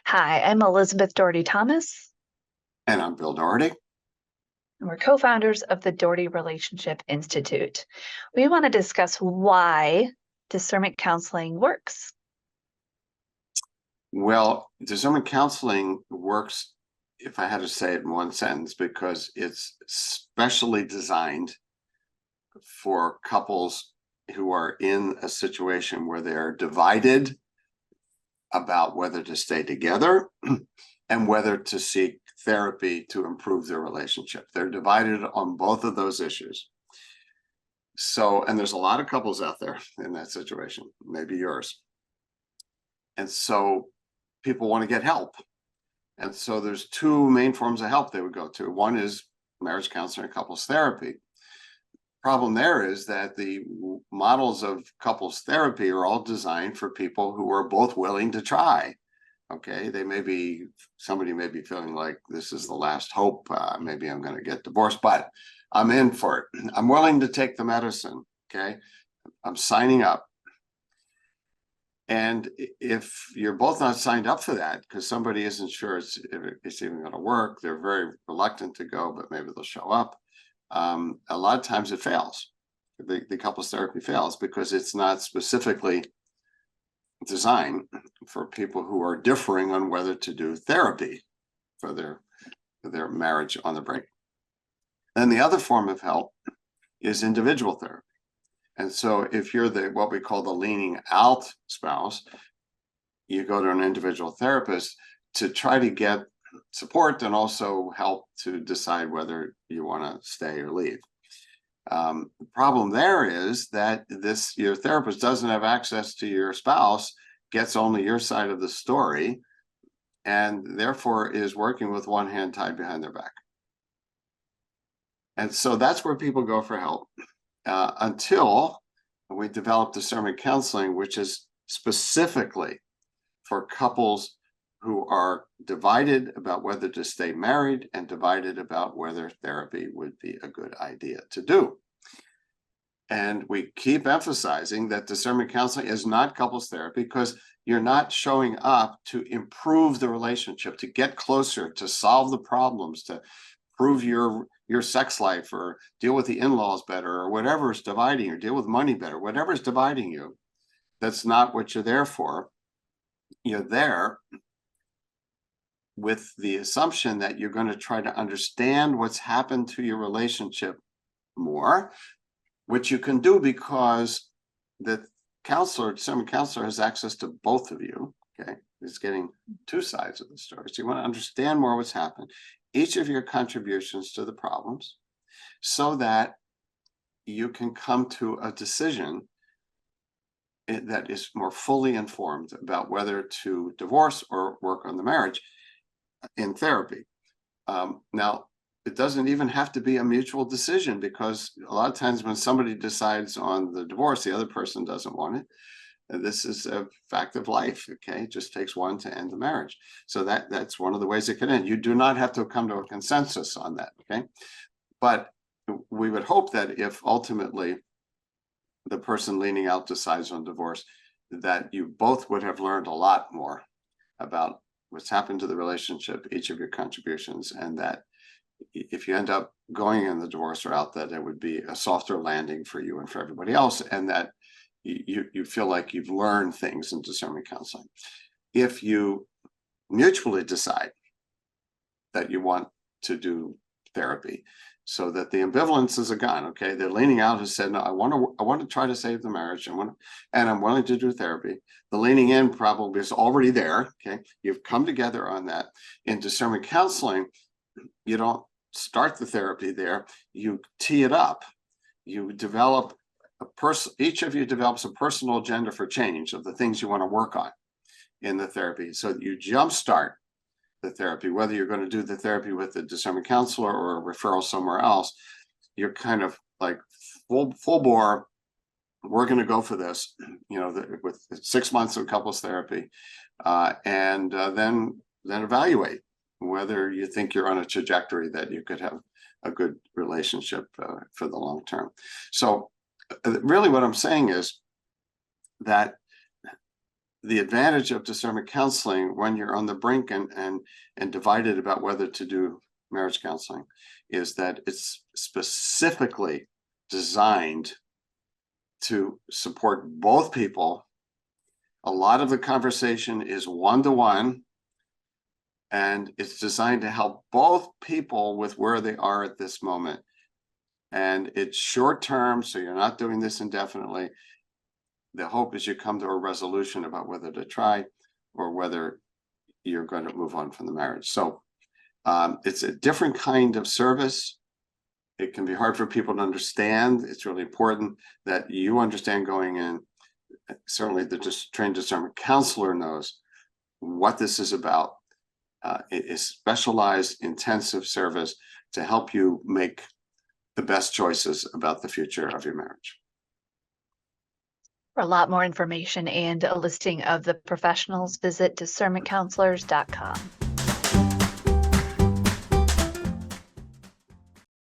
Hi, I'm Elizabeth Doherty Thomas, And I'm Bill Doherty. and we're co-founders of the Doherty Relationship Institute. We want to discuss why discernment counseling works. Well, discernment counseling works, if I had to say it in one sentence, because it's specially designed for couples who are in a situation where they're divided about whether to stay together and whether to seek therapy to improve their relationship. They're divided on both of those issues. So, and there's a lot of couples out there in that situation, maybe yours. And so people want to get help. And so there's two main forms of help they would go to. One is marriage counseling and couples therapy. Problem there is that the models of couples therapy are all designed for people who are both willing to try. Okay, somebody may be feeling like this is the last hope. Maybe I'm going to get divorced, but I'm in for it. I'm willing to take the medicine. Okay, I'm signing up. And if you're both not signed up for that, because somebody isn't sure it's even going to work, they're very reluctant to go, but maybe they'll show up. A lot of times it fails. The couples therapy fails because it's not specifically designed for people who are differing on whether to do therapy for their marriage on the brink. Then the other form of help is individual therapy. And so if you're what we call the leaning out spouse, you go to an individual therapist to try to get support and also help to decide whether you want to stay or leave. The problem there is that your therapist doesn't have access to your spouse, gets only your side of the story, and therefore is working with one hand tied behind their back. And so that's where people go for help. Until we developed discernment counseling, which is specifically for couples who are divided about whether to stay married and divided about whether therapy would be a good idea to do. And we keep emphasizing that discernment counseling is not couples therapy because you're not showing up to improve the relationship, to get closer, to solve the problems, to improve your sex life or deal with the in-laws better or whatever is dividing you, deal with money better, whatever is dividing you. That's not what you're there for. You're there with the assumption that you're going to try to understand what's happened to your relationship more, which you can do because the discernment counselor has access to both of you. Okay, he's getting two sides of the story. So you want to understand more what's happened, each of your contributions to the problems, so that you can come to a decision that is more fully informed about whether to divorce or work on the marriage in therapy. Now, it doesn't even have to be a mutual decision, because a lot of times when somebody decides on the divorce, the other person doesn't want it. And this is a fact of life. Okay, it just takes one to end the marriage. So that's one of the ways it can end. You do not have to come to a consensus on that. Okay, but we would hope that if ultimately the person leaning out decides on divorce, that you both would have learned a lot more about what's happened to the relationship, each of your contributions, and that if you end up going in the divorce route, that it would be a softer landing for you and for everybody else, and that you feel like you've learned things in discernment counseling. If you mutually decide that you want to do therapy, so that the ambivalences are gone. Okay, they're leaning out has said, no, I want to try to save the marriage, and I'm willing to do therapy. The leaning in probably is already there. Okay, you've come together on that. In discernment counseling, you don't start the therapy there. You tee it up. You develop each of you develops a personal agenda for change of the things you want to work on in the therapy. So you jumpstart the therapy, whether you're going to do the therapy with a discernment counselor or a referral somewhere else. You're kind of like full bore. We're going to go for this, with 6 months of couples therapy, and then evaluate whether you think you're on a trajectory that you could have a good relationship for the long term. So really what I'm saying is that the advantage of discernment counseling when you're on the brink and divided about whether to do marriage counseling is that it's specifically designed to support both people. A lot of the conversation is one-to-one, and it's designed to help both people with where they are at this moment. And it's short term, so you're not doing this indefinitely. The hope is you come to a resolution about whether to try or whether you're going to move on from the marriage. So it's a different kind of service. It can be hard for people to understand. It's really important that you understand going in. Certainly the trained discernment counselor knows what this is about. It is specialized, intensive service to help you make the best choices about the future of your marriage. For a lot more information and a listing of the professionals, visit discernmentcounselors.com.